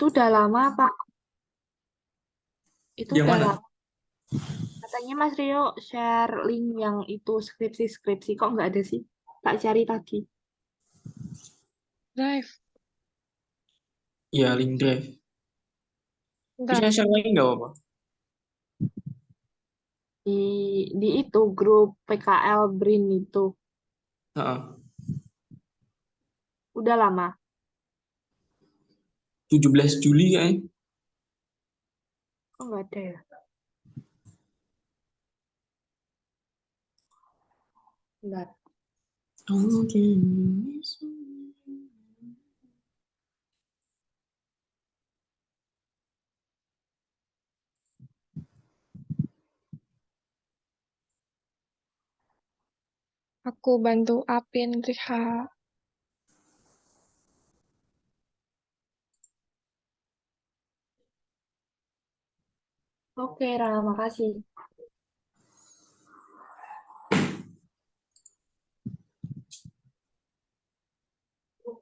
Itu udah lama, Pak. Itu Yang udah mana? lama. Katanya Mas Rio share link yang itu skripsi-skripsi. Kok nggak ada sih? Tak cari tadi. Drive. Ya, link drive. Bentar. Bisa share lagi nggak apa-apa? Di, di itu, grup PKL BRIN itu. Heeh. Udah lama. 17 Juli kayaknya. Kok nggak ada ya? Bentar. Oke. Aku bantu Apin, Rika. Oke, Rama, makasih.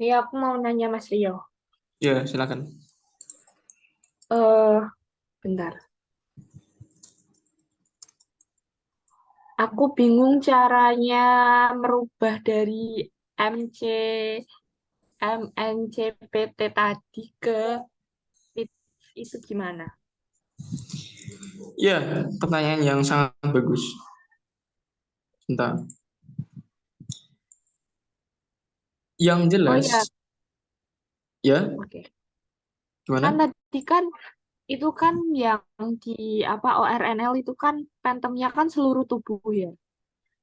Iya, aku mau nanya Mas Rio. Ya, silakan. Eh, bentar. Aku bingung caranya merubah dari MC MNCPT tadi ke PIT itu gimana? Ya, pertanyaan yang sangat bagus. Entah. Yang Oh jelas, ya, ya, oke. Kan gimana? tadi kan itu kan yang di apa ORNL itu kan pentemnya kan seluruh tubuh ya.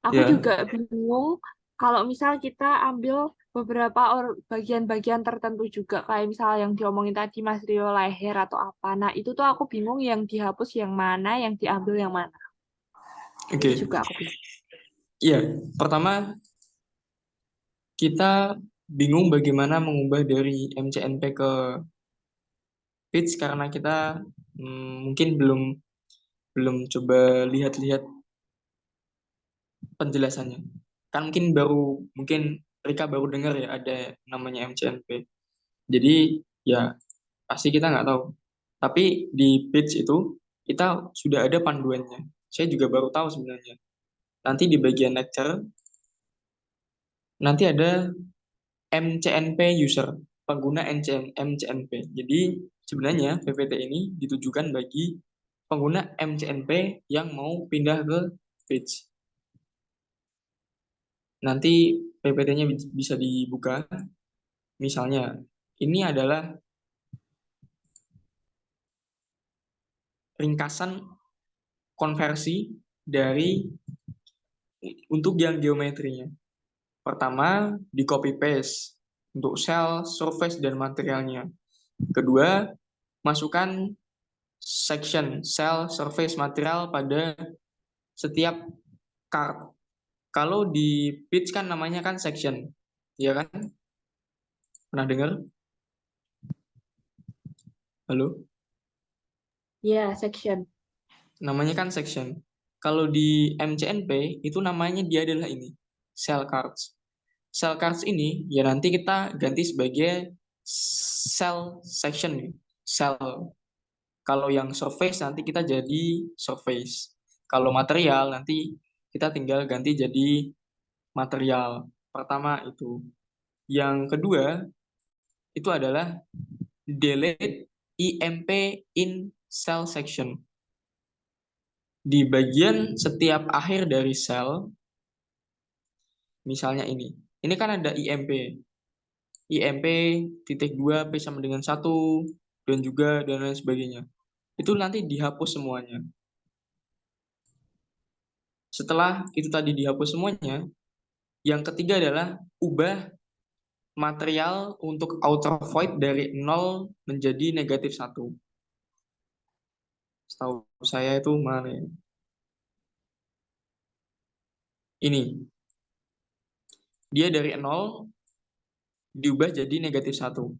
Aku Ya, juga bingung kalau misal kita ambil beberapa bagian-bagian tertentu juga kayak misal yang diomongin tadi Mas Rio leher atau apa. Nah, itu tuh aku bingung yang dihapus yang mana, yang diambil yang mana. Itu oke. juga aku bingung. Ya, pertama kita bingung bagaimana mengubah dari MCNP ke pitch karena kita mungkin belum belum coba lihat-lihat penjelasannya. Kan mungkin Rika baru dengar ya ada namanya MCNP. Jadi ya pasti kita nggak tahu. Tapi di pitch itu kita sudah ada panduannya. Saya juga baru tahu sebenarnya. Nanti di bagian lecture nanti ada MCNP user, pengguna MCNP. Jadi sebenarnya PPT ini ditujukan bagi pengguna MCNP yang mau pindah ke page. Nanti PPT-nya bisa dibuka. Misalnya, ini adalah ringkasan konversi dari untuk yang geometrinya. Pertama, di copy paste untuk sel, surface, dan materialnya. Kedua, masukkan section, sel, surface, material pada setiap card. Kalau di pitch kan namanya kan section, ya kan? Pernah dengar? Halo? Ya, section. Namanya kan section. Kalau di MCNP itu namanya dia adalah ini, cell cards. Cell cards ini ya nanti kita ganti sebagai cell section nih. Cell. Kalau yang surface nanti kita jadi surface. Kalau material nanti kita tinggal ganti jadi material. Pertama itu. Yang kedua itu adalah delete IMP in cell section. Di bagian setiap akhir dari sel, misalnya ini. Ini kan ada IMP. IMP titik 2 P sama dengan 1 dan juga dan lain sebagainya. Itu nanti dihapus semuanya. Setelah itu tadi dihapus semuanya, yang ketiga adalah ubah material untuk outer void dari 0 menjadi negatif 1. Setahu saya itu mana ya? Ini. Dia dari 0 diubah jadi negatif 1.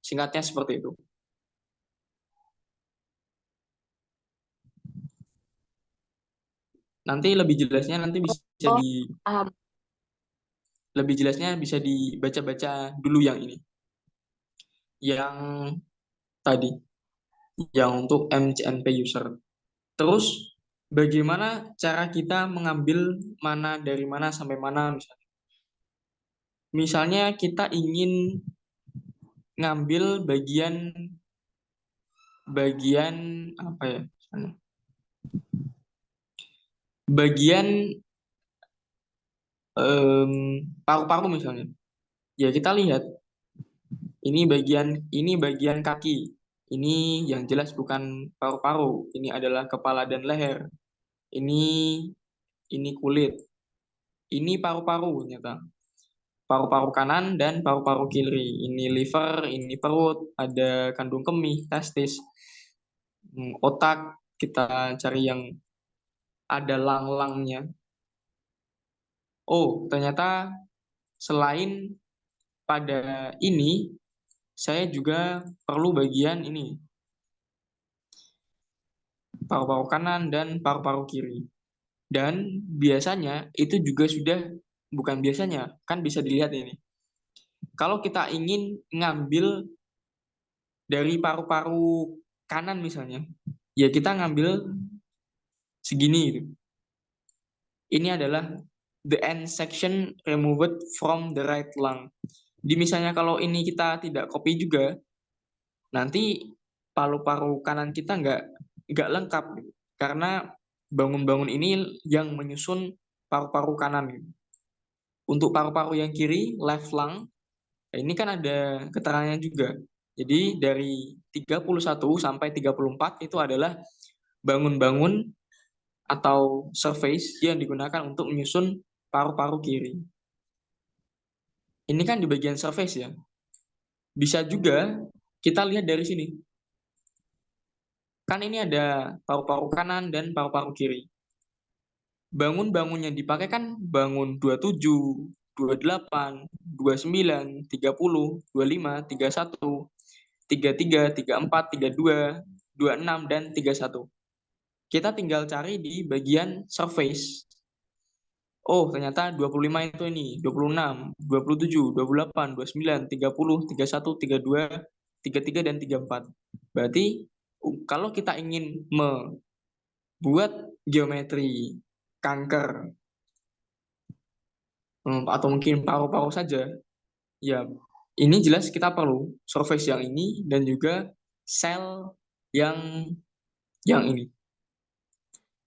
Singkatnya seperti itu. Nanti lebih jelasnya nanti bisa Oh, paham. lebih jelasnya bisa dibaca-baca dulu yang ini. yang tadi, yang untuk MCNP user. Terus bagaimana cara kita mengambil mana dari mana sampai mana misalnya. Misalnya kita ingin ngambil bagian bagian apa ya? Misalnya. Bagian paru-paru misalnya. Ya kita lihat ini bagian kaki. Ini yang jelas bukan paru-paru. Ini adalah kepala dan leher. Ini ini kulit. Ini paru-paru ternyata. Paru-paru kanan dan paru-paru kiri. Ini liver, ini perut, ada kandung kemih, testis, otak. Kita cari yang ada lang-langnya. Oh, ternyata selain pada ini, saya juga perlu bagian ini, paru-paru kanan dan paru-paru kiri. Dan biasanya itu juga sudah, bukan biasanya, kan bisa dilihat ini. Kalau kita ingin ngambil dari paru-paru kanan misalnya, ya kita ngambil segini gitu. Ini adalah the end section removed from the right lung. Di misalnya kalau ini kita tidak copy juga, nanti paru-paru kanan kita nggak lengkap gitu. Karena bangun-bangun ini yang menyusun paru-paru kanan gitu. Untuk paru-paru yang kiri, left lung, ini kan ada keterangannya juga. Jadi dari 31 sampai 34 itu adalah bangun-bangun atau surface yang digunakan untuk menyusun paru-paru kiri. Ini kan di bagian surface ya. Bisa juga kita lihat dari sini. Kan ini ada paru-paru kanan dan paru-paru kiri. Bangun-bangun yang dipakai kan bangun 27, 28, 29, 30, 25, 31, 33, 34, 32, 26, dan 31. Kita tinggal cari di bagian surface. Oh, ternyata 25 itu ini, 26, 27, 28, 29, 30, 31, 32, 33, dan 34. Berarti kalau kita ingin membuat geometri kanker atau mungkin paru-paru saja, ya ini jelas kita perlu surface yang ini dan juga sel yang ini.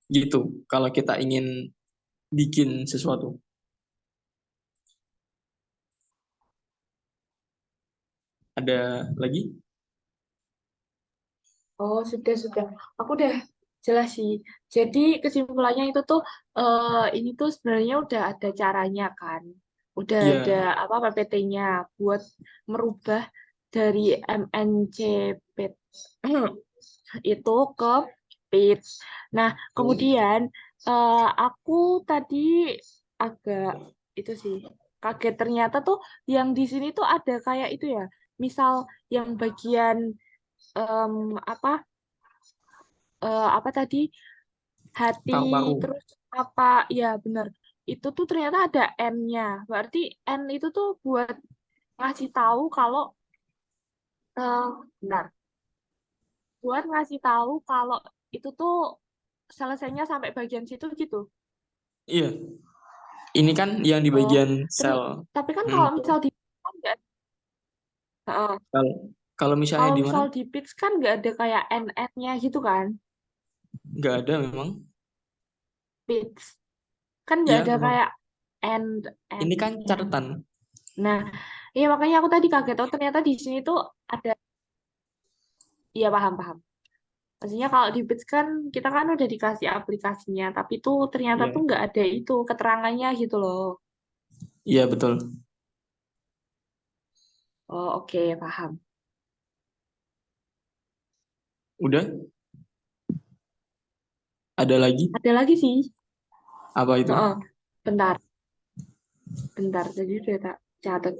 Gitu kalau kita ingin bikin sesuatu. Ada lagi? Oh, sudah. Aku udah jelas sih. Jadi kesimpulannya itu tuh ini tuh sebenarnya udah ada caranya kan. Udah ada Iya, apa PPT-nya buat merubah dari MNCP itu ke PIT. Nah, kemudian aku tadi agak itu sih kaget ternyata tuh yang di sini tuh ada kayak itu ya. Misal yang bagian em, apa apa tadi hati paru-paru. terus apa ya benar itu tuh ternyata ada N-nya berarti N itu tuh buat ngasih tahu kalau benar buat ngasih tahu kalau itu tuh selesainya sampai bagian situ gitu. Iya, ini kan yang di Oh bagian ternyata sel. tapi kan Hmm. kalau misal di kan nggak heeh. Kalau kalau misalnya Kalau di mana? misal di pitch kan nggak ada kayak N-nya gitu kan Nggak ada memang. pitch kan nggak Iya ada memang. kayak N Ini kan N-nya. catatan. Nah, iya makanya aku tadi kaget. Oh, ternyata di sini tuh ada. Iya, paham. Maksudnya kalau di Bits kan kita kan udah dikasih aplikasinya, tapi tuh ternyata Iya, tuh nggak ada itu keterangannya gitu loh. iya betul. Oh, oke, paham. Udah? Ada lagi? Ada lagi sih. Apa itu? Heeh. Bentar. Jadi udah tak catat.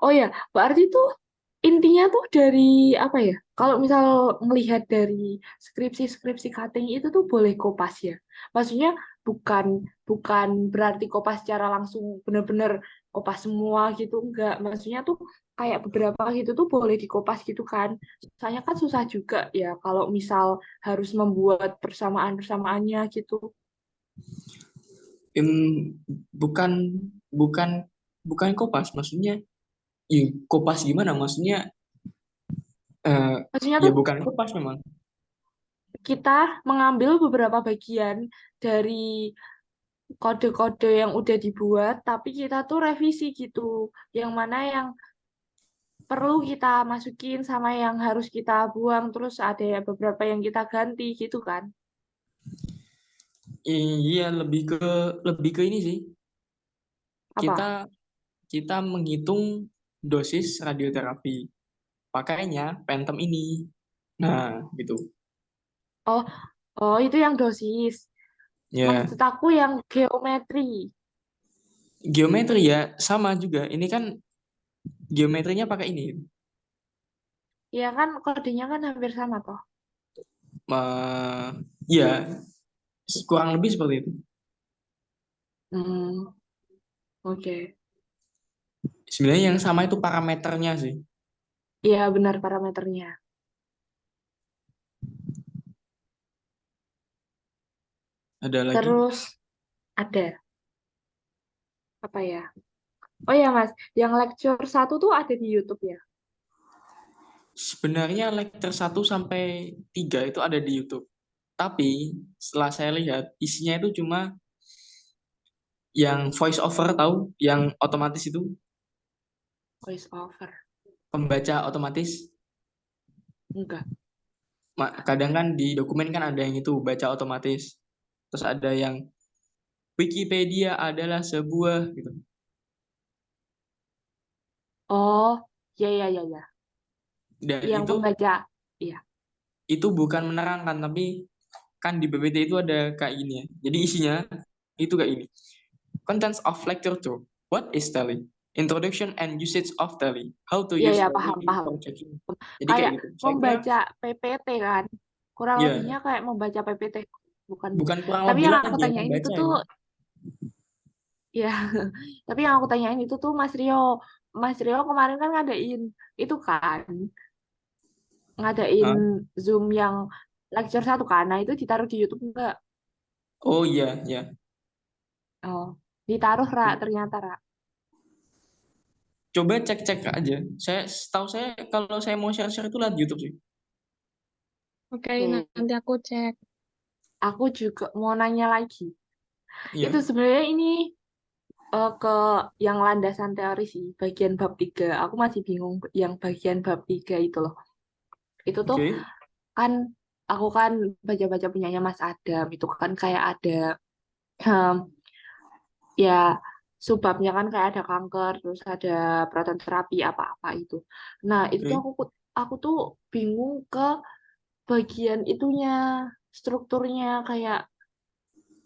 Oh ya, berarti tuh intinya tuh dari apa ya? Kalau misal melihat dari skripsi-skripsi cutting itu tuh boleh kopas ya. Maksudnya bukan bukan berarti kopas secara langsung bener-bener kopas semua gitu, enggak. Maksudnya tuh kayak beberapa gitu tuh boleh dikopas gitu kan. Soalnya kan susah juga ya kalau misal harus membuat persamaan-persamaannya gitu. Em, bukan bukan bukan kopas, maksudnya kopas gimana? Maksudnya eh, Maksudnya ya tuh bukan kopas memang. kita mengambil beberapa bagian dari kode-kode yang udah dibuat, tapi kita tuh revisi gitu. Yang mana yang perlu kita masukin sama yang harus kita buang, terus ada ya beberapa yang kita ganti gitu kan. Iya, lebih ke ini sih. Kita Apa? kita menghitung dosis radioterapi. Pakainya Phantom ini. Nah, gitu. Oh, oh itu yang dosis. Ya, Maksud aku yang geometri. geometri ya sama juga. Ini kan geometrinya pakai ini. Ya kan kodenya kan hampir sama toh. Ya, kurang lebih seperti itu. Hmm, oke. Sebenarnya yang sama itu parameternya sih. Iya benar parameternya. Ada lagi. Terus ada apa ya? Oh ya Mas, yang lecture satu tuh ada di YouTube ya? Sebenarnya lecture 1 sampai 3 itu ada di YouTube. Tapi setelah saya lihat isinya itu cuma yang voice over, tahu, yang otomatis itu, Voice over. pembaca otomatis. Enggak. Kadang kan di dokumen kan ada yang itu baca otomatis. Terus ada yang Wikipedia adalah sebuah gitu. Oh, ya ya ya ya. Dan Yang pembaca. Iya. itu bukan menerangkan, tapi kan di PPT itu ada kayak gini ya. Jadi isinya itu kayak ini. Contents of lecture 2. What is tally? Introduction and usage of tally. How to Iya use ya tally paham paham. for checking. Jadi kayak Kayak gitu. Saya kira membaca PPT kan. Kurang lebihnya ya kayak membaca PPT. Bukan. bukan kurang Tapi lebih yang aku lagi ya, tanyain itu membaca tuh ini. ya, tapi yang aku tanyain itu tuh Mas Rio. Mas Rio kemarin kan ngadain itu kan, ngadain Hah? Zoom yang lecture satu kan. Nah, itu ditaruh di YouTube enggak? Oh iya, ya. Oh, ditaruh Ra, ternyata Ra. Coba cek-cek aja. Setahu saya kalau saya mau share-share itu lihat YouTube sih. Oke, Oke, nanti aku cek. aku juga mau nanya lagi. Itu Iya. sebenarnya ini ke yang landasan teori sih, bagian bab 3. Aku masih bingung yang bagian bab 3 itu loh. Itu tuh Oke. kan aku kan baca-baca punyanya Mas Adam itu kan kayak ada em, ya subbabnya kan kayak ada kanker terus ada proton terapi apa-apa itu. Nah, itu tuh Oke. aku tuh bingung ke bagian itunya, strukturnya kayak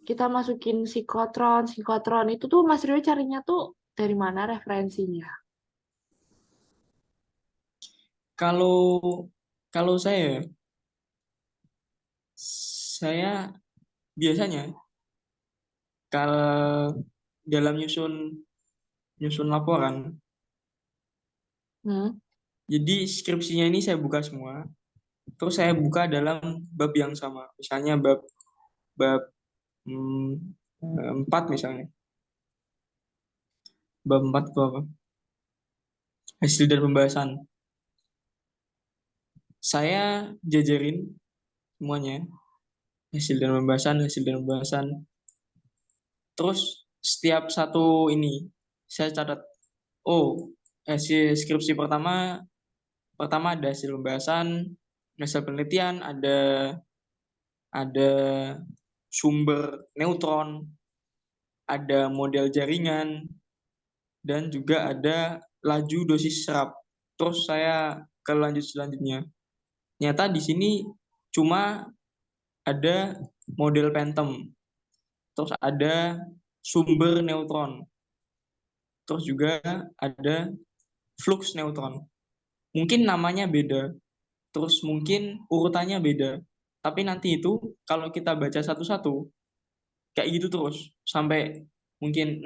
kita masukin sinkotron itu tuh Mas Rio carinya tuh dari mana referensinya? Kalau kalau saya biasanya kalau dalam nyusun nyusun laporan, Hmm? jadi skripsinya ini saya buka semua, terus saya buka dalam bab yang sama. Misalnya bab bab 4 misalnya. Bab 4 itu apa? Hasil dan pembahasan. Saya jajarin semuanya, hasil dan pembahasan. Terus setiap satu ini saya catat. Oh, hasil skripsi pertama pertama ada hasil pembahasan, hasil penelitian, ada sumber neutron, ada model jaringan, dan juga ada laju dosis serap. Terus saya ke lanjut selanjutnya. Nyata di sini cuma ada model Phantom, terus ada sumber neutron, terus juga ada flux neutron. Mungkin namanya beda, terus mungkin urutannya beda. Tapi nanti itu kalau kita baca satu-satu kayak gitu terus sampai mungkin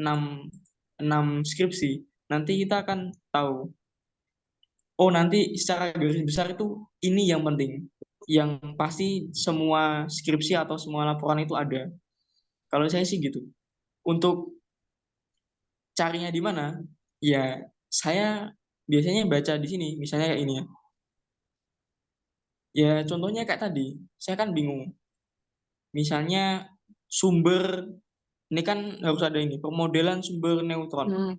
6 skripsi, nanti kita akan tahu, oh nanti secara garis besar itu ini yang penting. Yang pasti semua skripsi atau semua laporan itu ada. Kalau saya sih gitu. Untuk carinya di mana? Ya, saya biasanya baca di sini, misalnya kayak ini ya. Ya, contohnya kayak tadi, saya kan bingung. Misalnya sumber, ini kan harus ada ini, pemodelan sumber neutron. Hmm.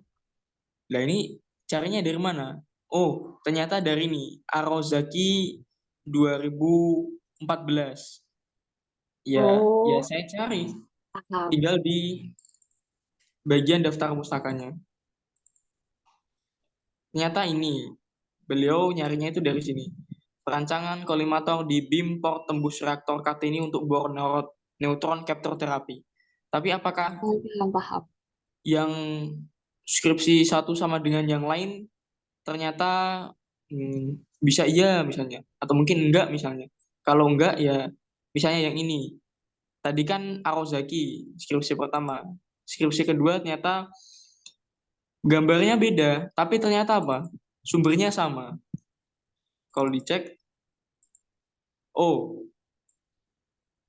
Nah, ini caranya dari mana? Oh, ternyata dari ini, Arozaki 2014. Ya Oh, saya cari, paham. tinggal di bagian daftar pustakanya. Ternyata ini, beliau nyarinya itu dari sini. Perancangan kolimator di beam port tembus reaktor KT ini untuk bor neutron capture terapi. Tapi apakah Oh, paham, paham. yang skripsi satu sama dengan yang lain? Ternyata bisa iya misalnya, atau mungkin enggak misalnya. Kalau enggak ya misalnya yang ini. Tadi kan Arozaki skripsi pertama. Skripsi kedua ternyata gambarnya beda, tapi ternyata apa? Sumbernya sama. Kalau dicek, oh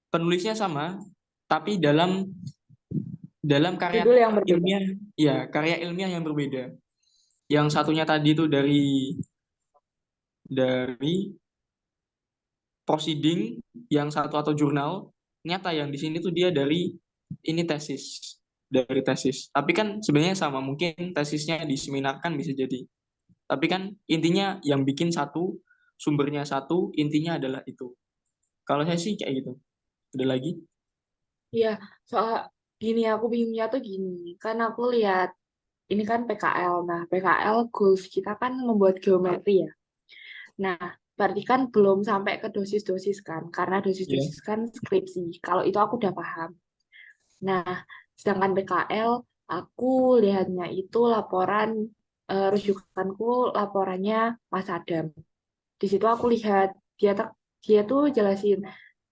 penulisnya sama, tapi dalam karya Judul yang berbeda. ilmiah, ya karya ilmiah yang berbeda. Yang satunya tadi itu dari proceeding, yang satu atau jurnal. Nyata yang di sini tuh dia ini tesis, dari tesis. Tapi kan sebenarnya sama, mungkin tesisnya diseminarkan bisa jadi. Tapi kan intinya yang bikin satu, sumbernya satu, intinya adalah itu. Kalau saya sih kayak gitu. Ada lagi? Iya, soal gini aku bingungnya tuh gini. Kan aku lihat ini kan PKL. Nah, PKL goals kita kan membuat geometri ya. Nah, berarti kan belum sampai ke dosis-dosis kan, karena Ya. dosis-dosis kan skripsi. Kalau itu aku udah paham. Nah, sedangkan PKL, aku lihatnya itu laporan, rujukanku laporannya Mas Adam. Di situ aku lihat dia tuh jelasin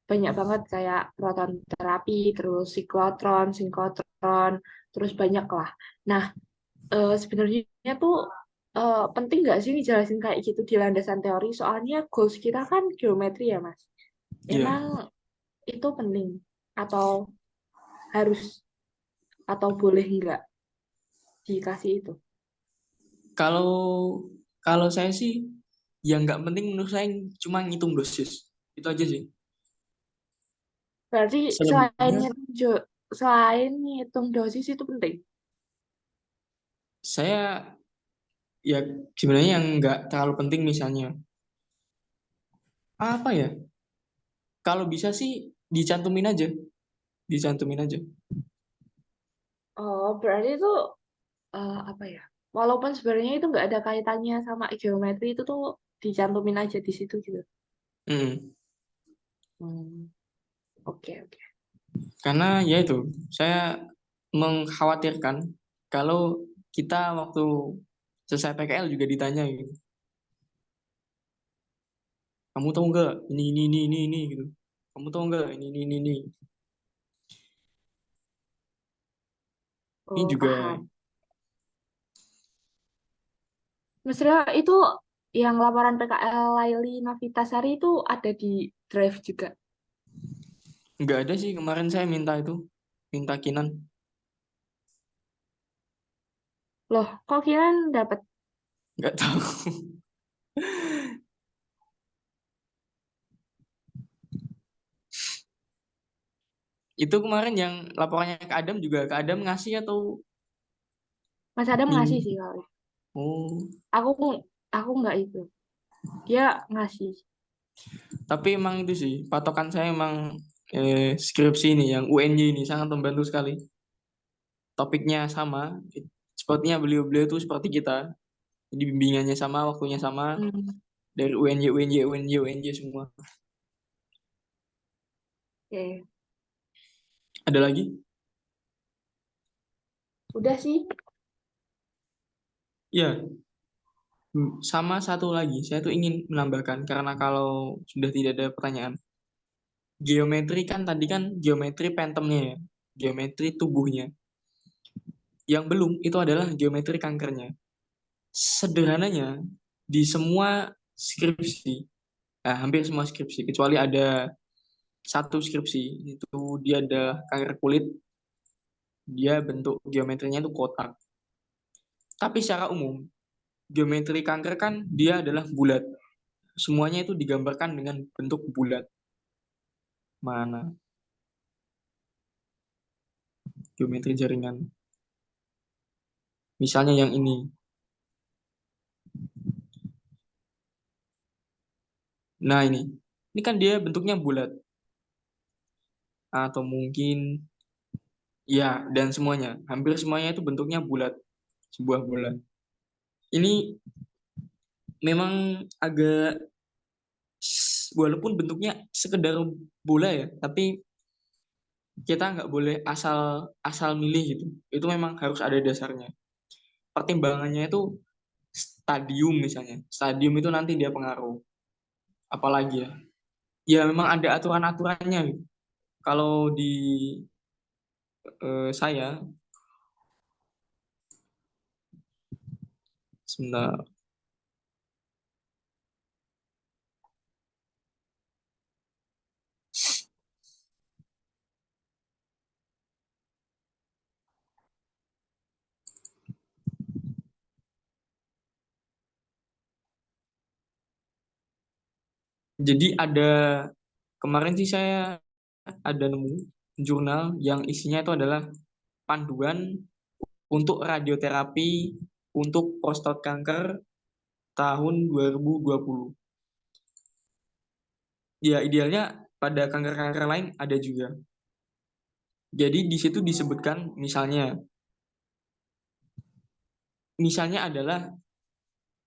banyak banget kayak proton terapi, terus siklotron, sinkotron, terus banyak lah. Nah, sebenarnya tuh penting nggak sih dijelasin kayak gitu di landasan teori? Soalnya goals kita kan geometri ya, Mas. Iya. Emang itu penting atau harus atau boleh nggak dikasih itu? Kalau kalau saya sih yang nggak penting menurut saya cuma ngitung dosis. Itu aja sih. Berarti Selebihnya selain ngitung dosis itu penting. saya ya sebenarnya yang nggak terlalu penting misalnya apa ya? Kalau bisa sih dicantumin aja, dicantumin aja. Oh, berarti itu apa ya? Walaupun sebenarnya itu nggak ada kaitannya sama geometri itu tuh dicantumin aja di situ gitu. Mm. Hmm, oke oke. Karena ya itu saya mengkhawatirkan kalau kita waktu selesai PKL juga ditanya gitu. Kamu tahu nggak ini gitu. Kamu tahu nggak ini. Ini Oh, juga paham. Mas Ria, itu yang laporan PKL Laili Novitasari itu ada di Drive juga. nggak ada sih, kemarin saya minta itu, minta Kinan. Loh, kok kalian dapat? Nggak tahu. Itu kemarin yang laporannya ke Adam juga ke Adam ngasih atau Mas Adam ngasih min? sih kalau. Oh, Aku aku nggak itu. Dia ngasih. tapi emang itu sih patokan saya emang skripsi ini yang UNY ini sangat membantu sekali. Topiknya sama, sepertinya beliau-beliau itu seperti kita. Jadi bimbingannya sama, waktunya sama, Hmm, dari UNY semua. oke. Ada lagi? Udah sih. Ya, sama satu lagi. Saya tuh ingin menambahkan karena kalau sudah tidak ada pertanyaan. Geometri kan tadi kan geometri pentemnya ya. Geometri tubuhnya. Yang belum itu adalah geometri kankernya. Sederhananya di semua skripsi, hampir semua skripsi kecuali ada satu skripsi itu dia ada kanker kulit, dia bentuk geometrinya itu kotak. Tapi secara umum geometri kanker kan dia adalah bulat. Semuanya itu digambarkan dengan bentuk bulat. Mana geometri jaringan? Misalnya yang ini. Nah ini. Ini kan dia bentuknya bulat. Atau mungkin ya, dan semuanya. Hampir semuanya itu bentuknya bulat. Sebuah bulat. Ini memang agak, walaupun bentuknya sekedar bola ya, tapi kita nggak boleh asal asal milih gitu. Itu memang harus ada dasarnya. Pertimbangannya itu stadium misalnya. Stadium itu nanti dia pengaruh. Apalagi ya. Ya memang ada aturan-aturannya gitu. Kalau di saya sebentar. Jadi ada kemarin sih saya ada nemu jurnal yang isinya itu adalah panduan untuk radioterapi untuk prostat kanker tahun 2020. Ya idealnya pada kanker-kanker lain ada juga. Jadi di situ disebutkan misalnya adalah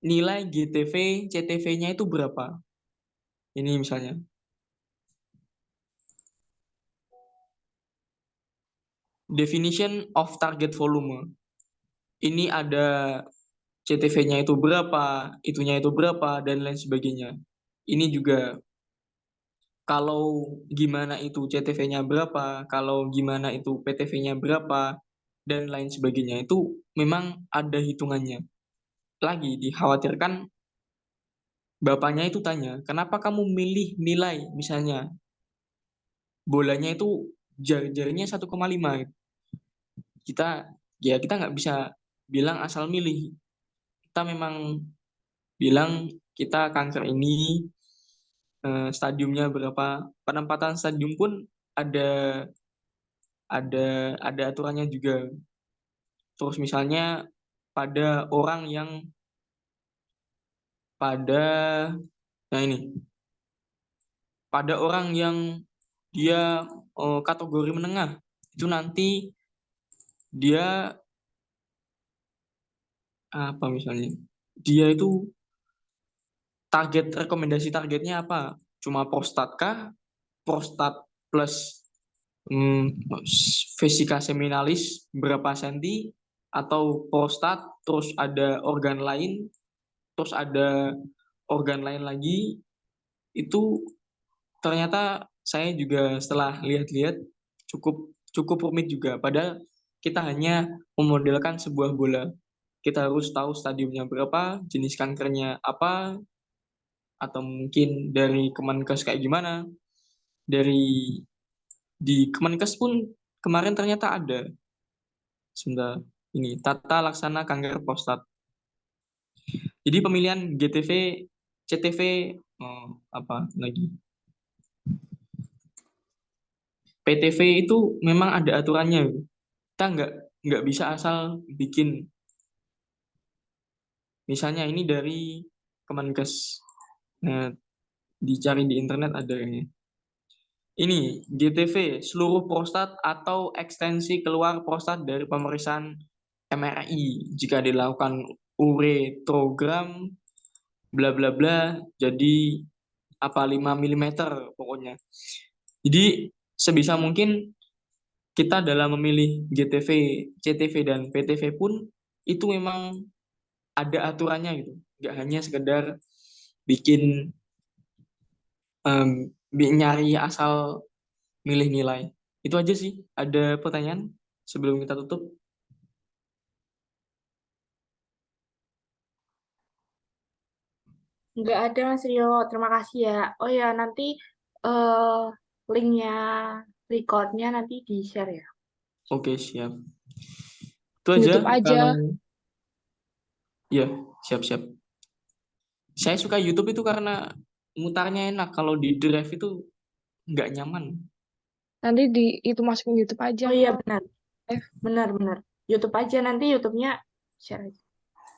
nilai GTV, CTV-nya itu berapa. Ini misalnya. Definition of target volume. Ini ada CTV-nya itu berapa, itunya itu berapa, dan lain sebagainya. Ini juga kalau gimana itu CTV-nya berapa, kalau gimana itu PTV-nya berapa, dan lain sebagainya. Itu memang ada hitungannya. Lagi dikhawatirkan bapaknya itu tanya, kenapa kamu milih nilai, misalnya bolanya itu jari-jarinya 1,5. Kita kita nggak bisa bilang asal milih. Kita memang bilang kita kanker ini stadiumnya berapa. Penempatan stadium pun ada ada aturannya juga. Terus misalnya pada orang yang pada nah ini pada orang yang dia kategori menengah itu nanti dia apa misalnya dia itu rekomendasi targetnya apa? Cuma prostat kah? Prostat plus vesika seminalis berapa senti, atau prostat terus ada organ lain, terus ada organ lain lagi. Itu ternyata saya juga setelah lihat-lihat cukup cukup rumit juga. Padahal kita hanya memodelkan sebuah bola. Kita harus tahu stadiumnya berapa, jenis kankernya apa, atau mungkin dari Kemenkes kayak gimana. Dari di Kemenkes pun kemarin ternyata ada. Sebentar, ini tata laksana kanker prostat. Jadi pemilihan GTV, CTV, apa lagi? PTV itu memang ada aturannya. Kita nggak bisa asal bikin. Misalnya ini dari Kemenkes. Nah, dicari di internet ada ini. Ini GTV seluruh prostat atau ekstensi keluar prostat dari pemeriksaan MRI jika dilakukan uretrogram bla bla bla jadi apa 5 milimeter pokoknya. Jadi sebisa mungkin kita dalam memilih GTV, CTV dan PTV pun itu memang ada aturannya gitu. Nggak hanya sekedar bikin nyari asal milih nilai. Itu aja sih. Ada pertanyaan sebelum kita tutup? Nggak ada Mas Rio, terima kasih ya. Oh ya, nanti eh linknya recordnya nanti di-share ya. Oke, siap. Itu aja YouTube aja. kalau ya, siap-siap. Saya suka YouTube itu karena mutarnya enak. Kalau di Drive itu nggak nyaman. Nanti itu masukin YouTube aja. Oh iya benar, benar. YouTube aja nanti YouTube-nya share aja.